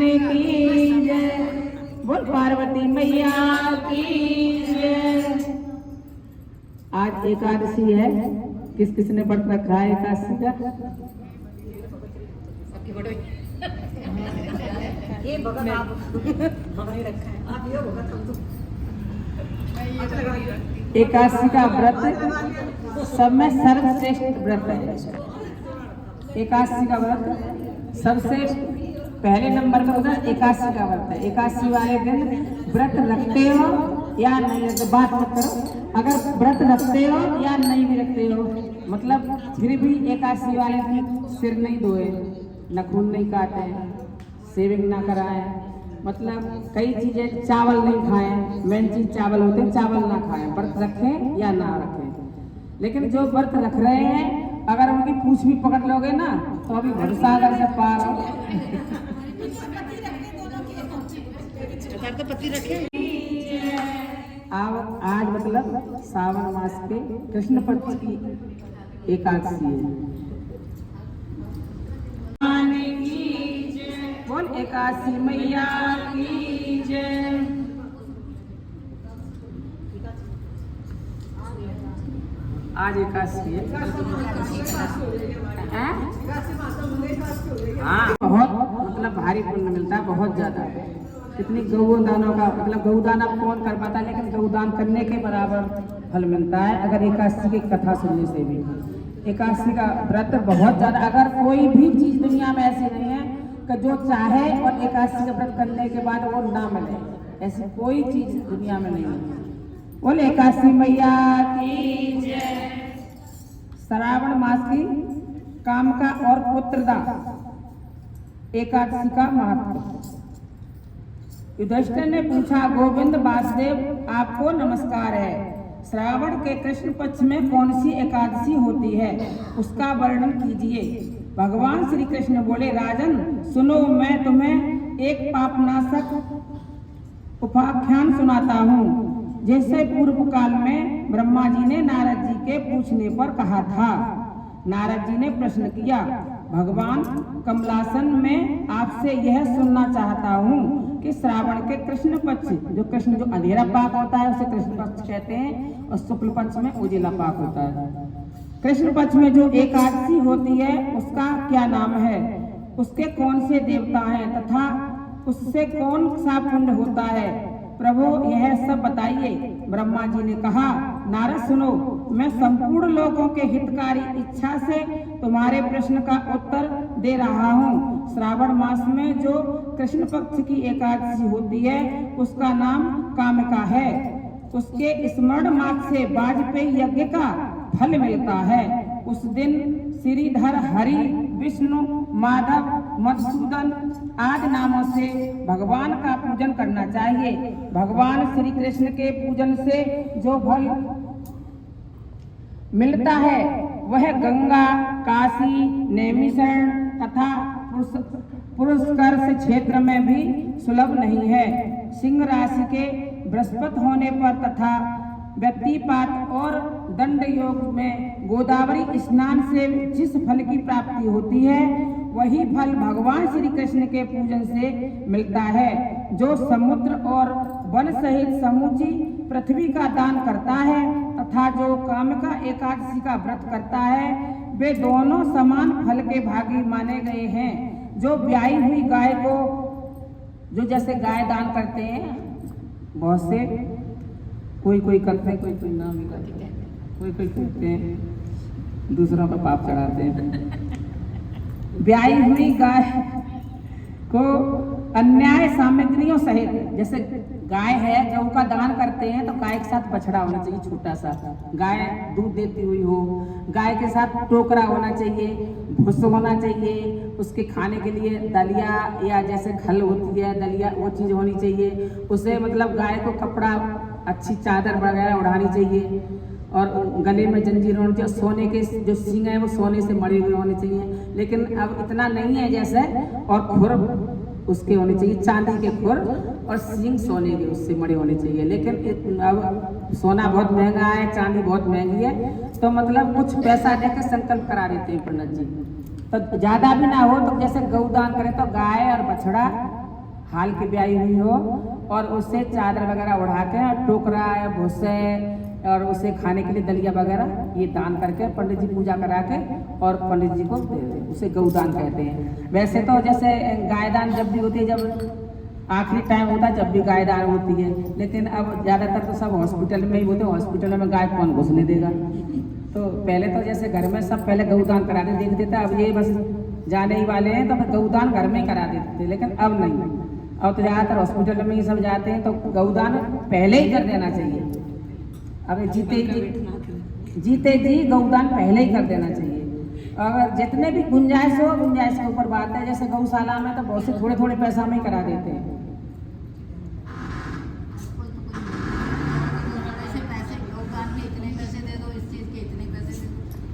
की जय। बोल पार्वती मैया की जय। आज एकादशी है, किस किसने व्रत रखा है एकादशी का? ये भगत आप भगत रखा है, आप ये भगत हम तो एकादशी का व्रत सब में सर्वश्रेष्ठ व्रत है। एकादशी का व्रत सबसे पहले नंबर पर होता है एकादशी का व्रत है। एकादशी वाले दिन व्रत रखते हो या नहीं, तो बात मत करो। अगर व्रत रखते हो या नहीं भी रखते हो, मतलब फिर भी एकादशी वाले दिन सिर नहीं धोए, नाखून नहीं काटे, शेविंग ना कराए, मतलब कई चीजें, चावल नहीं खाएं, मेन चीज चावल होते हैं, चावल ना खाएं, व्रत रखें या ना रखें। लेकिन जो व्रत रख रहे हैं, अगर उनकी पूछ भी पकड़ लोगे ना तो अभी भवसागर से पार हो। पति रखे। आज मतलब सावन मास के कृष्ण पक्ष की एकादशी है। बोल एकादशी मैया की जय। आज एकादशी है। हाँ, बहुत मतलब भारी पुण्य मिलता है, बहुत ज्यादा। कितनी गौदानों का मतलब गौदान आप कौन कर पाता है, लेकिन गौदान करने के बराबर फल मिलता है अगर एकादशी की कथा सुनने से भी। एकादशी का व्रत बहुत ज्यादा, अगर कोई भी चीज दुनिया में ऐसी नहीं है कि जो चाहे और एकादशी का व्रत करने के बाद वो ना मिले, ऐसी कोई चीज दुनिया में नहीं है। बोल एकादशी मैया की जय। श्रावण मास की कामका और पुत्रदा एकादशी का महत्व। युधिष्ठिर ने पूछा, गोविंद वासुदेव आपको नमस्कार है, श्रावण के कृष्ण पक्ष में कौन सी एकादशी होती है, उसका वर्णन कीजिए। भगवान श्री कृष्ण बोले, राजन सुनो, मैं तुम्हें एक पापनाशक उपाख्यान सुनाता हूँ। जैसे पूर्व काल में ब्रह्मा जी ने नारद जी के पूछने पर कहा था। नारद जी ने प्रश्न किया, भगवान कमलासन में आपसे यह सुनना चाहता हूँ कि श्रावण के कृष्ण पक्ष, जो अंधेरा पाक होता है उसे कृष्ण पक्ष कहते हैं, और शुक्ल पक्ष में उजिला पाक होता है। कृष्ण पक्ष में जो एकादशी होती है उसका क्या नाम है, उसके कौन से देवता हैं तथा उससे कौन सा पुण्य होता है, प्रभु यह सब बताइए। ब्रह्मा जी ने कहा, नारद सुनो, मैं संपूर्ण लोगों के हितकारी इच्छा से तुम्हारे प्रश्न का उत्तर दे रहा हूँ। श्रावण मास में जो कृष्ण पक्ष की एकादशी होती है उसका नाम कामिका है। उसके स्मरण मात्र से वाजपेयी यज्ञ का फल मिलता है। उस दिन श्रीधर, हरि, विष्णु, माधव, मधुसूदन आदि नामों से भगवान का पूजन करना चाहिए। भगवान श्री कृष्ण के पूजन से जो फल मिलता है वह गंगा, काशी, नैमिषारण्य तथा पुष्कर क्षेत्र में भी सुलभ नहीं है। सिंह राशि के बृहस्पति होने पर तथा व्यक्तिपात और दंड योग में गोदावरी स्नान से जिस फल की प्राप्ति होती है वही फल भगवान श्री कृष्ण के पूजन से मिलता है। जो समुद्र और वन सहित समूची पृथ्वी का दान करता है तथा जो कामिका एकादशी का व्रत करता है वे दोनों समान फल के भागी माने गए हैं। जो ब्याही हुई गाय को, जो जैसे गाय दान करते हैं, बहुत से कोई करते हैं, कोई ना भी करते हैं, कोई करते हैं, दूसरों का पाप चढ़ाते हैं। ब्याही हुई गाय को अन्याय सामग्रियों सहित, जैसे गाय है, गऊ का दान करते हैं तो गाय के साथ बछड़ा होना चाहिए, छोटा सा। गाय दूध देती हुई हो, गाय के साथ टोकरा होना चाहिए, भूस होना चाहिए, उसके खाने के लिए दलिया या जैसे खल होती है दलिया, वो चीज़ होनी चाहिए। उसे मतलब गाय को कपड़ा, अच्छी चादर वगैरह उड़ानी चाहिए और गले में जंजीर होनी चाहिए। सोने के जो सींग है वो सोने से मड़े हुए होने चाहिए, लेकिन अब इतना नहीं है जैसे। और खुर उसके होने चाहिए, चांदी के खुर, और सींग सोने के उससे मड़े होने चाहिए। लेकिन अब सोना बहुत महंगा है, चांदी बहुत महंगी है, तो मतलब कुछ पैसा देकर संकल्प करा देते हैं पंडित जी। तो ज़्यादा भी ना हो तो जैसे गौदान करें तो गाय और बछड़ा हाल की ब्याही हुई हो और उससे चादर वगैरह उड़ा के टोकरा या भूसे और उसे खाने के लिए दलिया वगैरह ये दान करके पंडित जी पूजा करा के और पंडित जी को दे दे, उसे गौदान कहते हैं। वैसे तो जैसे गाय दान जब भी होती है, जब आखिरी टाइम होता है जब भी गाय दान होती है, लेकिन अब ज़्यादातर तो सब हॉस्पिटल में ही होते हैं। हॉस्पिटल में गाय कौन घुसने देगा? तो पहले तो जैसे घर में सब पहले गौदान कराने देख देता, अब ये बस जाने ही वाले हैं तो फिर गौदान घर में ही करा देते थे, लेकिन अब नहीं। अब तो ज़्यादातर हॉस्पिटल में ही सब जाते हैं, तो गौदान पहले ही कर देना चाहिए। अब जीते जी गौदान पहले ही कर देना चाहिए। अगर जितने भी गुंजाइश हो, गुंजाइश के ऊपर बात है। जैसे गौशाला में तो बहुत से थोड़े थोड़े पैसा में ही करा देते हैं।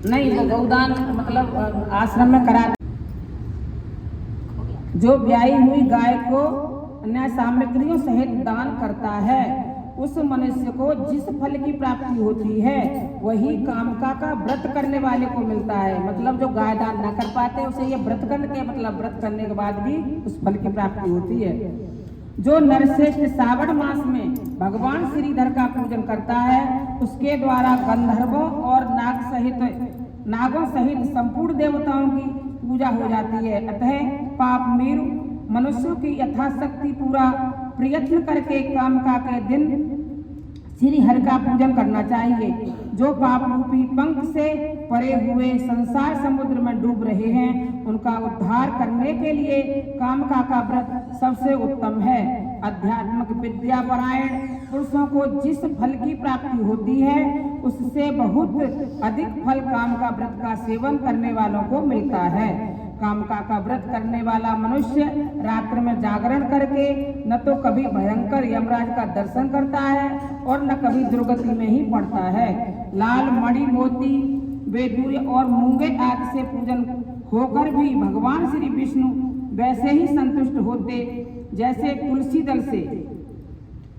नहीं, वो गौदान मतलब आश्रम में करा। जो ब्याही हुई गाय को अन्य सामग्रियों सहित दान करता है, उस मनुष्य को जिस फल की प्राप्ति होती है वही कामका का व्रत करने वाले को मिलता है। मतलब जो गाय दान न कर पाते उसे ये व्रत करके, मतलब व्रत करने के बाद भी उस फल की प्राप्ति होती है। जो नरश्रेष्ठ श्रावण मास में भगवान श्रीधर का पूजन करता है, उसके द्वारा गंधर्वों और नागों सहित संपूर्ण देवताओं की पूजा हो जाती है। अतः पाप मीरु मनुष्यों की यथाशक्ति पूरा प्रयत्न करके कामका के दिन श्री हरि का पूजन करना चाहिए। जो पाप रूपी पंख से परे हुए संसार समुद्र में डूब रहे हैं, उनका उद्धार करने के लिए कामका का व्रत सबसे उत्तम है। आध्यात्मिक विद्या परायण पुरुषों को जिस फल की प्राप्ति होती है, उससे बहुत अधिक फल कामका व्रत का सेवन करने वालों को मिलता है। कामका का व्रत करने वाला मनुष्य रात्रि में जागरण करके न तो कभी भयंकर यमराज का दर्शन करता है और न कभी दुर्गति में ही पड़ता है। लाल मणि मोती वेदूर्य और मूंगे आदि से पूजन होकर भी भगवान श्री विष्णु वैसे ही संतुष्ट होते जैसे तुलसी दल से।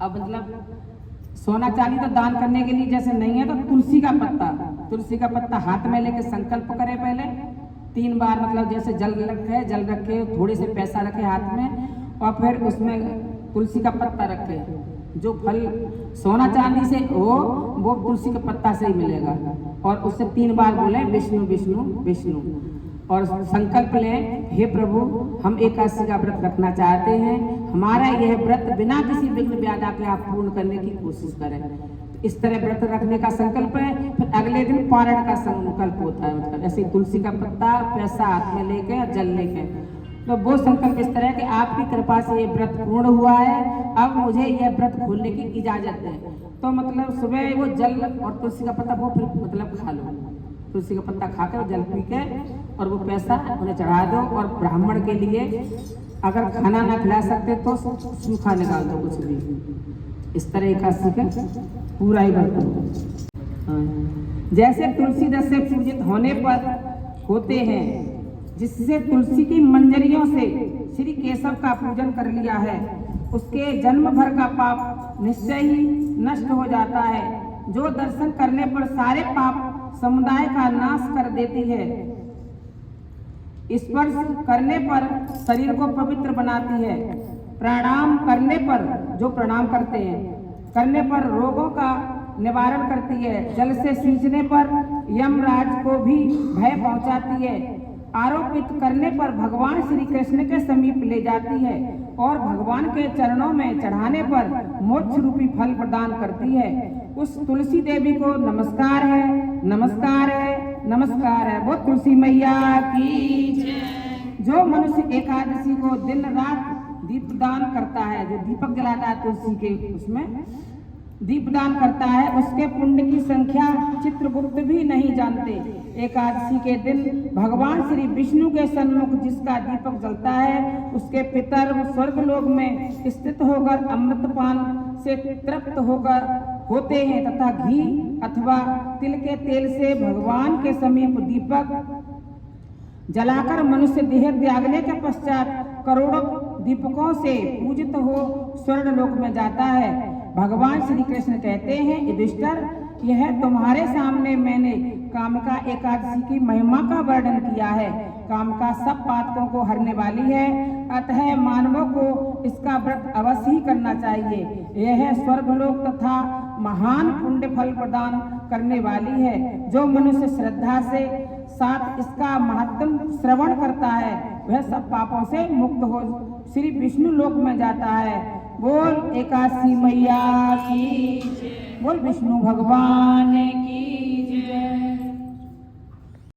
अब मतलब सोना चांदी तो दान करने के लिए जैसे नहीं है, तो तुलसी का पत्ता हाथ में लेके संकल्प करे पहले 3 बार, मतलब जैसे जल रखे थोड़े से पैसा रखे हाथ में और फिर उसमें तुलसी का पत्ता रखे। जो फल सोना चांदी से हो वो तुलसी के पत्ता से ही मिलेगा। और उससे 3 बार बोले विष्णु विष्णु विष्णु और संकल्प लें, हे प्रभु हम एकादशी का व्रत रखना चाहते हैं, हमारा यह व्रत बिना किसी विघ्न बाधा के आप पूर्ण करने की कोशिश करें। इस तरह व्रत रखने का संकल्प है। फिर अगले दिन पारण का संकल्प होता है, मतलब ऐसे तुलसी का पत्ता पैसा हाथ में लेके और जल लेके, तो वो संकल्प इस तरह कि आपकी कृपा से ये व्रत पूर्ण हुआ है, अब मुझे यह व्रत खोलने की इजाजत है। तो मतलब सुबह वो जल और तुलसी का पत्ता वो फिर मतलब खा लो, तुलसी का पत्ता खाकर जल पी के और वो पैसा उन्हें चढ़ा दो। और ब्राह्मण के लिए अगर खाना ना खिला सकते तो सूखा निकाल दो कुछ भी। इस तरह एकादशी का पूरा ही व्रत हो। जैसे तुलसी दल से पूजित होने पर होते हैं, जिससे तुलसी की मंजरियों से श्री केशव का पूजन कर लिया है, उसके जन्म भर का पाप निश्चय ही नष्ट हो जाता है। जो दर्शन करने पर सारे पाप समुदाय का नाश कर देती है। स्पर्श करने पर शरीर को पवित्र बनाती है। प्रणाम करने पर, जो प्रणाम करते हैं, करने पर रोगों का निवारण करती है। जल से सींचने पर यमराज को भी भय पहुंचाती है। आरोपित करने पर भगवान श्री कृष्ण के समीप ले जाती है और भगवान के चरणों में चढ़ाने पर मोक्ष रूपी फल प्रदान करती है। उस तुलसी देवी को नमस्कार है, नमस्कार है, नमस्कार है। वो तुलसी मैया की जय। जो मनुष्य एकादशी को दिन रात दीपदान करता है, जो दीपक जलाता है तुलसी के, उसमें दीपदान करता है, उसके पुण्य की संख्या चित्रगुप्त भी नहीं जानते। एकादशी के दिन भगवान श्री विष्णु के सन्मुख जिसका दीपक जलता है, उसके पितर स्वर्गलोक में स्थित होकर अमृतपान से तृप्त होते हैं तथा घी अथवा तिल के तेल से भगवान के समीप दीपक जलाकर मनुष्य देह त्यागने के पश्चात करोड़ों दीपकों से पूजित हो स्वर्ण लोक में जाता है। भगवान श्री कृष्ण कहते हैं, युधिष्ठिर यह तुम्हारे सामने मैंने कामिका एकादशी की महिमा का वर्णन किया है। कामिका सब पातकों को हरने वाली है, अतः मानवों को इसका व्रत अवश्य ही करना चाहिए। यह स्वर्गलोक तथा महान पुण्य फल प्रदान करने वाली है। जो मनुष्य श्रद्धा से साथ इसका महत्व श्रवण करता है वह सब पापों से मुक्त हो श्री विष्णु लोक में जाता है। बोल एकादशी मैया की, बोल विष्णु भगवान की जय।